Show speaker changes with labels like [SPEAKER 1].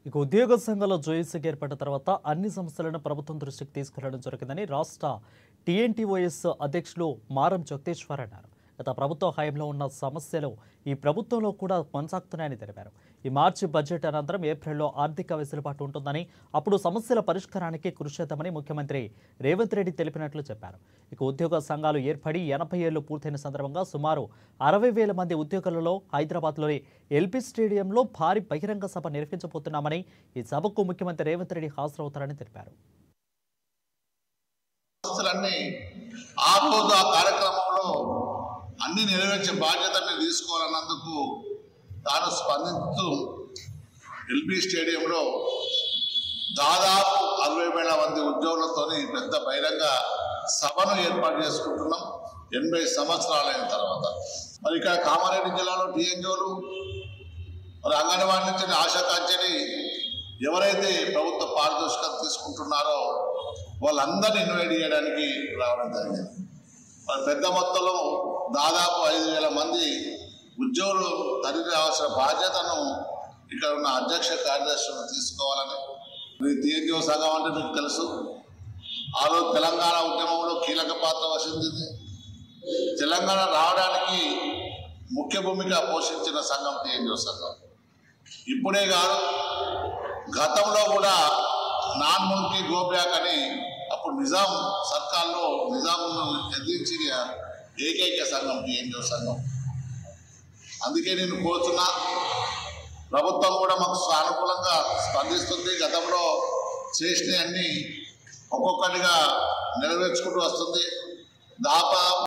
[SPEAKER 1] ఇక ఉద్యోగ సంఘాల జేఏసీకి ఏర్పడిన తర్వాత అన్ని సమస్యలను ప్రభుత్వం దృష్టికి తీసుకురావడం జరిగిందని రాష్ట్ర టీఎన్టీఓఎస్ అధ్యక్షులు మారం జగదీశ్వర్ అన్నారు. గత ప్రభుత్వ హయాంలో ఉన్న సమస్యలు ఈ ప్రభుత్వంలో కూడా కొనసాగుతున్నాయని తెలిపారు. ఈ మార్చి బడ్జెట్ అనంతరం ఏప్రిల్లో ఆర్థిక వెసులుబాటు ఉంటుందని, అప్పుడు సమస్యల పరిష్కారానికి కృషి చేద్దామని ముఖ్యమంత్రి రేవంత్ రెడ్డి తెలిపినట్లు చెప్పారు. ఇక ఉద్యోగ సంఘాలు ఏర్పడి 80 ఏళ్లు పూర్తయిన సందర్భంగా సుమారు 60,000 మంది ఉద్యోగులలో హైదరాబాద్లోని ఎల్బీ స్టేడియంలో భారీ బహిరంగ సభ నిర్వహించబోతున్నామని, ఈ సభకు ముఖ్యమంత్రి రేవంత్ రెడ్డి హాజరవుతారని తెలిపారు.
[SPEAKER 2] అన్ని నెరవేర్చే బాధ్యతని తీసుకోవాలన్నందుకు తాను స్పందిస్తూ ఎల్బీ స్టేడియంలో దాదాపు 60,000 మంది ఉద్యోగులతో పెద్ద బహిరంగ సభను ఏర్పాటు చేసుకుంటున్నాం 80 సంవత్సరాలైన తర్వాత. మరి ఇక్కడ కామారెడ్డి జిల్లాలో టీఎన్జీఓలు మరి అంగన్వాడీ నుంచి ఆశా కాంచెని ఎవరైతే ప్రభుత్వ పారితోషికం తీసుకుంటున్నారో వాళ్ళందరినీ ఇన్వైట్ చేయడానికి రావడం జరిగింది. మరి పెద్ద మొత్తంలో దాదాపు 5,000 మంది ఉద్యోగులు తరలి రావాల్సిన బాధ్యతను ఇక్కడ ఉన్న అధ్యక్ష కార్యదర్శులను తీసుకోవాలని. టీఎన్జీఓ సంఘం అంటే మీకు తెలుసు, ఆ రోజు తెలంగాణ ఉద్యమంలో కీలక పాత్ర వహించింది. తెలంగాణ రావడానికి ముఖ్య భూమిక పోషించిన సంఘం టీఎన్జీఓ సంఘం. ఇప్పుడే కాదు, గతంలో కూడా నాన్ ముల్కీ గో బ్యాక్ అని అప్పుడు నిజాం సర్కార్లో నిజాంను ఎదిరించిన ఏకైక సంఘం టీఎన్జీఓ సంఘం. అందుకే నేను కోరుతున్నా, ప్రభుత్వం కూడా మాకు సానుకూలంగా స్పందిస్తుంది. గతంలో చేసిన అన్ని ఒక్కొక్కటిగా నెరవేర్చుకుంటూ వస్తుంది. దాదాపు